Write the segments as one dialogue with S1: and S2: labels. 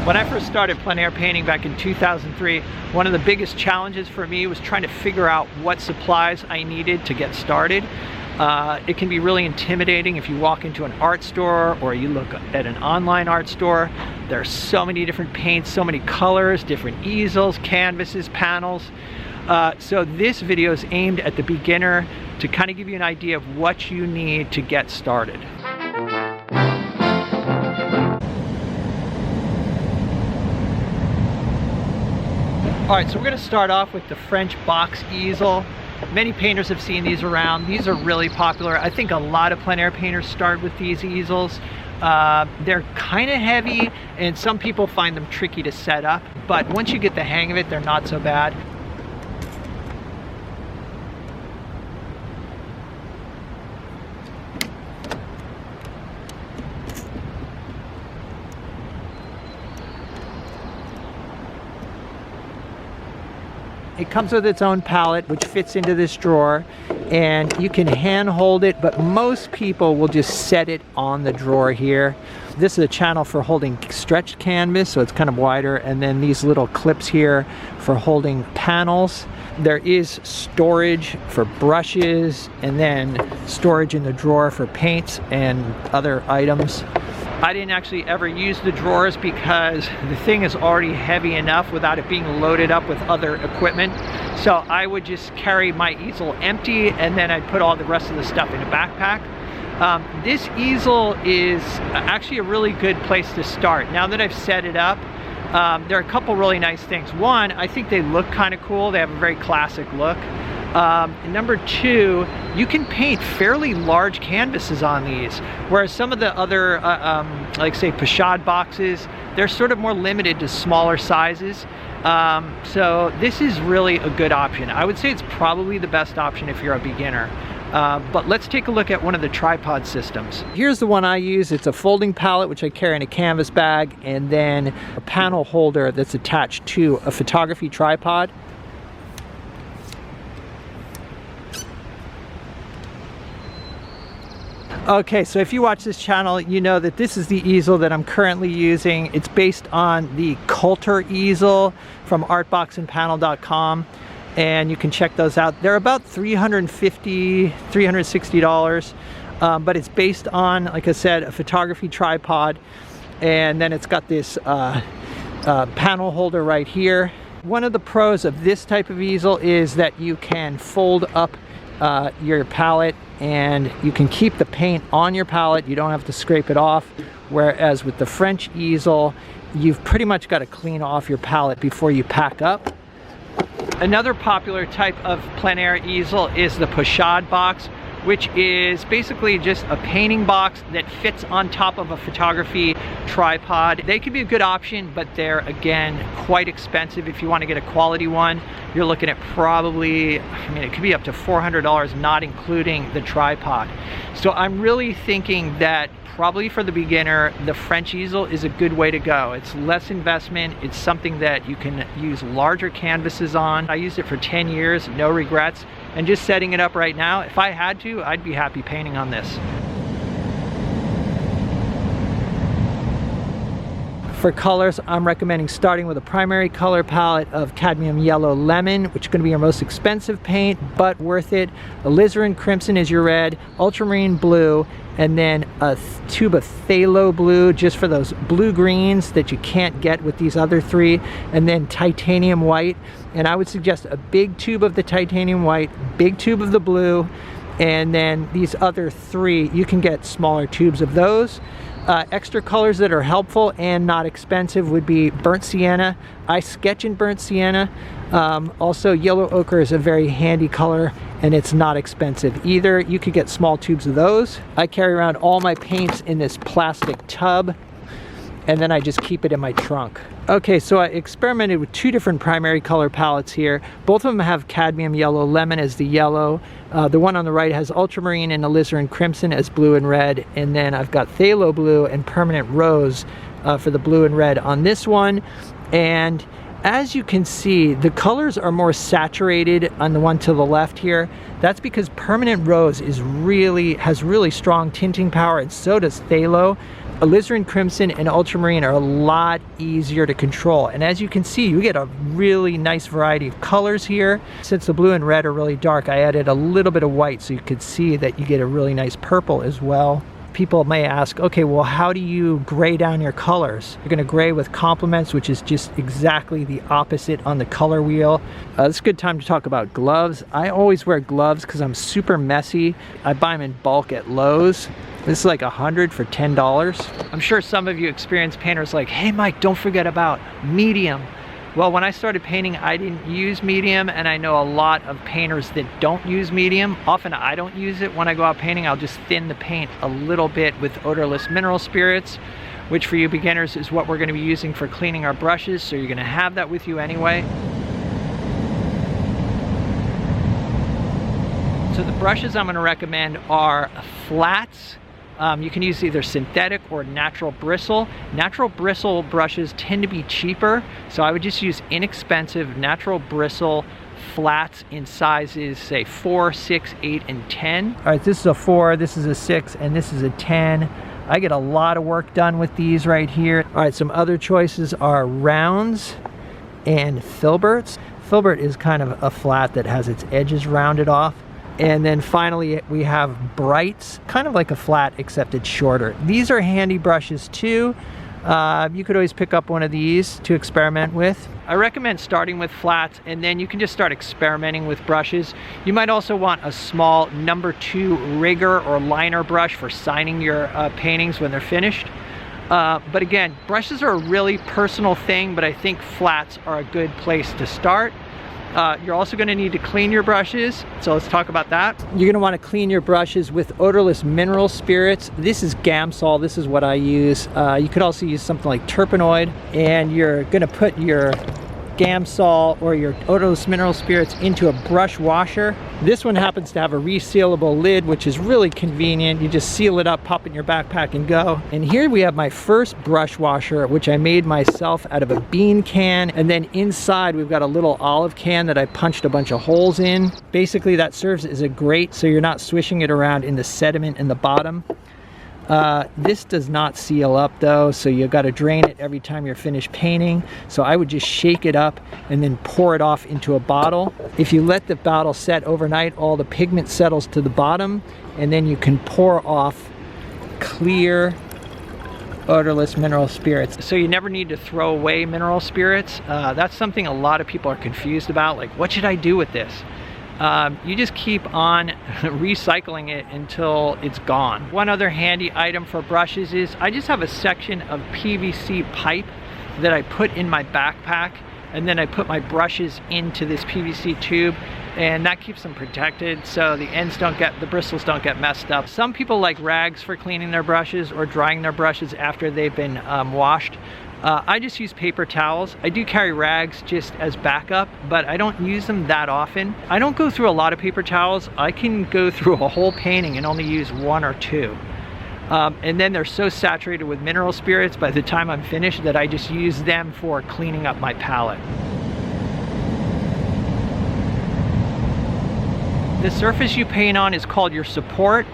S1: When I first started plein air painting back in 2003, one of the biggest challenges for me was trying to figure out what supplies I needed to get started. It can be really intimidating if you walk into an art store or you look at an online art store. There are so many different paints, so many colors, different easels, canvases, panels. So this video is aimed at the beginner to kind of give you an idea of what you need to get started. Alright, so we're going to start off with the French box easel. Many painters have seen these around. These are really popular. I think a lot of plein air painters start with these easels. They're kind of heavy and some people find them tricky to set up, but once you get the hang of it, they're not so bad. It comes with its own palette, which fits into this drawer, and you can hand hold it, but most people will just set it on the drawer here. This is a channel for holding stretched canvas, so it's kind of wider, and then these little clips here for holding panels. There is storage for brushes, and then storage in the drawer for paints and other items. I didn't actually ever use the drawers because the thing is already heavy enough without it being loaded up with other equipment. So I would just carry my easel empty and then I'd put all the rest of the stuff in a backpack. This easel is actually a really good place to start. Now that I've set it up, there are a couple really nice things. One, I think they look kind of cool. They have a very classic look. Number two, you can paint fairly large canvases on these, whereas some of the other, like say Pochade boxes, they're sort of more limited to smaller sizes. So this is really a good option. I would say it's probably the best option if you're a beginner. But let's take a look at one of the tripod systems. Here's the one I use. It's a folding palette, which I carry in a canvas bag, and then a panel holder that's attached to a photography tripod. Okay, so if you watch this channel, you know that this is the easel that I'm currently using. It's based on the Coulter easel from artboxandpanel.com, and you can check those out. They're about $350, $360, but it's based on, like I said, a photography tripod, and then it's got this panel holder right here. One of the pros of this type of easel is that you can fold up your palette and you can keep the paint on your palette. You don't have to scrape it off, whereas with the French easel, you've pretty much got to clean off your palette before you pack up. Another popular type of plein air easel is the Pochade box, which is basically just a painting box that fits on top of a photography tripod. They could be a good option, but they're, again, quite expensive. If you want to get a quality one, you're looking at probably, I mean, it could be up to $400, not including the tripod. So I'm really thinking that probably for the beginner, the French easel is a good way to go. It's less investment. It's something that you can use larger canvases on. I used it for 10 years, no regrets. And just setting it up right now, if I had to, I'd be happy painting on this. For colors, I'm recommending starting with a primary color palette of cadmium yellow lemon, which is going to be your most expensive paint, but worth it. Alizarin crimson is your red, ultramarine blue, and then a tube of phthalo blue, just for those blue greens that you can't get with these other three, and then titanium white. And I would suggest a big tube of the titanium white, big tube of the blue, and then these other three, you can get smaller tubes of those. Extra colors that are helpful and not expensive would be burnt sienna. I sketch in burnt sienna. Also, yellow ochre is a very handy color and it's not expensive either. You could get small tubes of those. I carry around all my paints in this plastic tub, and then I just keep it in my trunk. Okay, so I experimented with two different primary color palettes here. Both of them have cadmium yellow lemon as the yellow. The one on the right has ultramarine and alizarin crimson as blue and red, and then I've got phthalo blue and permanent rose for the blue and red on this one. And as you can see, the colors are more saturated on the one to the left here. That's because permanent rose is has really strong tinting power, and so does phthalo. Alizarin Crimson and Ultramarine are a lot easier to control. And as you can see, you get a really nice variety of colors here. Since the blue and red are really dark, I added a little bit of white so you could see that you get a really nice purple as well. People may ask, okay, well, how do you gray down your colors? You're gonna gray with complements, which is just exactly the opposite on the color wheel. It's a good time to talk about gloves. I always wear gloves because I'm super messy. I buy them in bulk at Lowe's. This is like $100 for $10. I'm sure some of you experienced painters like, hey Mike, don't forget about medium. Well, when I started painting, I didn't use medium, and I know a lot of painters that don't use medium. Often I don't use it when I go out painting. I'll just thin the paint a little bit with odorless mineral spirits, which for you beginners is what we're gonna be using for cleaning our brushes, so you're gonna have that with you anyway. So the brushes I'm gonna recommend are flats. You can use either synthetic or natural bristle. Natural bristle brushes tend to be cheaper, so I would just use inexpensive natural bristle flats in sizes, say 4, 6, 8, and 10. All right, this is a 4, this is a 6, and this is a 10. I get a lot of work done with these right here. All right, some other choices are rounds and filberts. Filbert is kind of a flat that has its edges rounded off. And then finally we have brights, kind of like a flat except it's shorter. These are handy brushes too. You could always pick up one of these to experiment with. I recommend starting with flats, and then you can just start experimenting with brushes. You might also want a small number 2 rigger or liner brush for signing your paintings when they're finished. But again, brushes are a really personal thing, but I think flats are a good place to start. You're also going to need to clean your brushes, so let's talk about that. You're going to want to clean your brushes with odorless mineral spirits. This is Gamsol, this is what I use. You could also use something like Terpenoid, and you're going to put your Gamsol or your odorless mineral spirits into a brush washer. This one happens to have a resealable lid, which is really convenient. You just seal it up, pop it in your backpack, and go. And here we have my first brush washer, which I made myself out of a bean can, and then inside we've got a little olive can that I punched a bunch of holes in. Basically that serves as a grate so you're not swishing it around in the sediment in the bottom. This does not seal up though, so you've got to drain it every time you're finished painting. So I would just shake it up and then pour it off into a bottle. If you let the bottle set overnight, all the pigment settles to the bottom, and then you can pour off clear odorless mineral spirits. So you never need to throw away mineral spirits. That's something a lot of people are confused about, like, what should I do with this? You just keep on recycling it until it's gone. One other handy item for brushes is I just have a section of PVC pipe that I put in my backpack, and then I put my brushes into this PVC tube, and that keeps them protected so the bristles don't get messed up. Some people like rags for cleaning their brushes or drying their brushes after they've been washed. I just use paper towels. I do carry rags just as backup, but I don't use them that often. I don't go through a lot of paper towels. I can go through a whole painting and only use 1 or 2. And then they're so saturated with mineral spirits by the time I'm finished that I just use them for cleaning up my palette. The surface you paint on is called your support.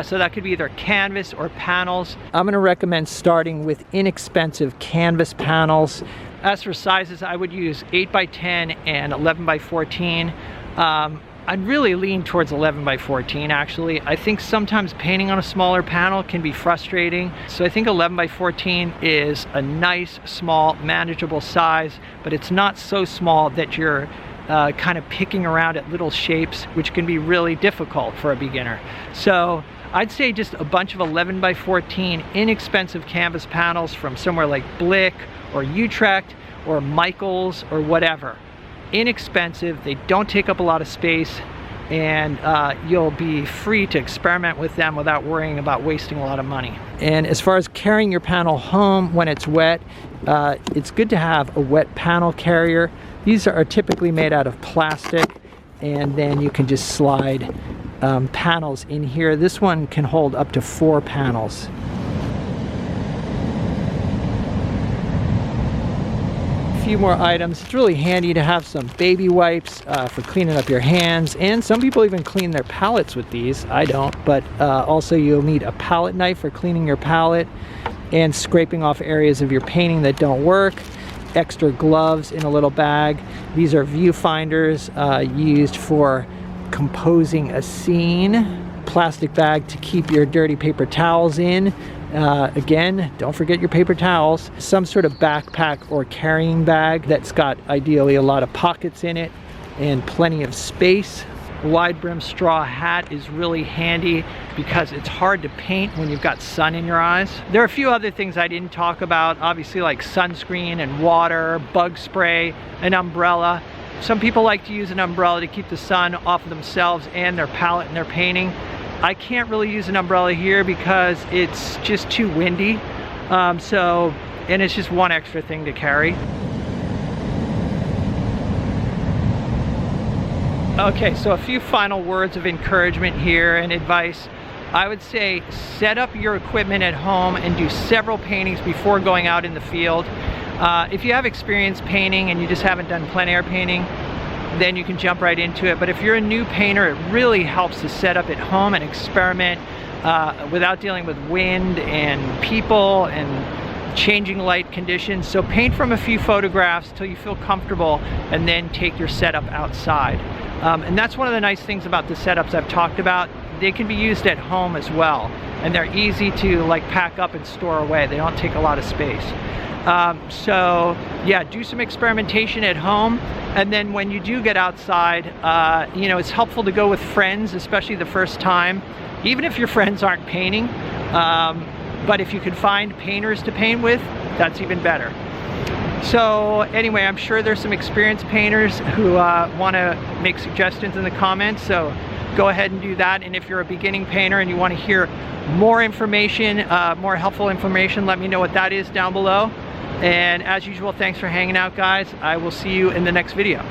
S1: So that could be either canvas or panels. I'm going to recommend starting with inexpensive canvas panels. As for sizes, I would use 8x10 and 11x14. I'd really lean towards 11x14 actually. I think sometimes painting on a smaller panel can be frustrating. So I think 11x14 is a nice, small, manageable size, but it's not so small that you're kind of picking around at little shapes, which can be really difficult for a beginner. So I'd say just a bunch of 11x14 inexpensive canvas panels from somewhere like Blick or Utrecht or Michaels or whatever. Inexpensive, they don't take up a lot of space, and you'll be free to experiment with them without worrying about wasting a lot of money. And as far as carrying your panel home when it's wet, it's good to have a wet panel carrier. These are typically made out of plastic, and then you can just slide panels in here. This one can hold up to 4 panels. A few more items. It's really handy to have some baby wipes for cleaning up your hands, and some people even clean their palettes with these. I don't, but also you'll need a palette knife for cleaning your palette. and scraping off areas of your painting that don't work. Extra gloves in a little bag. These are viewfinders used for composing a scene. Plastic bag to keep your dirty paper towels in. Again, don't forget your paper towels. Some sort of backpack or carrying bag that's got ideally a lot of pockets in it and plenty of space. A wide brim straw hat is really handy because it's hard to paint when you've got sun in your eyes. There are a few other things I didn't talk about, obviously, like sunscreen and water, bug spray, an umbrella. Some people like to use an umbrella to keep the sun off of themselves and their palette and their painting. I can't really use an umbrella here because it's just too windy. And it's just one extra thing to carry. Okay, so a few final words of encouragement here and advice. I would say set up your equipment at home and do several paintings before going out in the field. If you have experience painting and you just haven't done plein air painting, then you can jump right into it. But if you're a new painter, it really helps to set up at home and experiment without dealing with wind and people and changing light conditions. So paint from a few photographs till you feel comfortable and then take your setup outside. And that's one of the nice things about the setups I've talked about. They can be used at home as well, and they're easy to like pack up and store away. They don't take a lot of space. So yeah, do some experimentation at home, and then when you do get outside, you know, it's helpful to go with friends, especially the first time, even if your friends aren't painting. But if you can find painters to paint with, that's even better. So anyway, I'm sure there's some experienced painters who want to make suggestions in the comments, so go ahead and do that. And if you're a beginning painter and you want to hear more information, more helpful information, let me know what that is down below. And as usual, thanks for hanging out, guys. I will see you in the next video.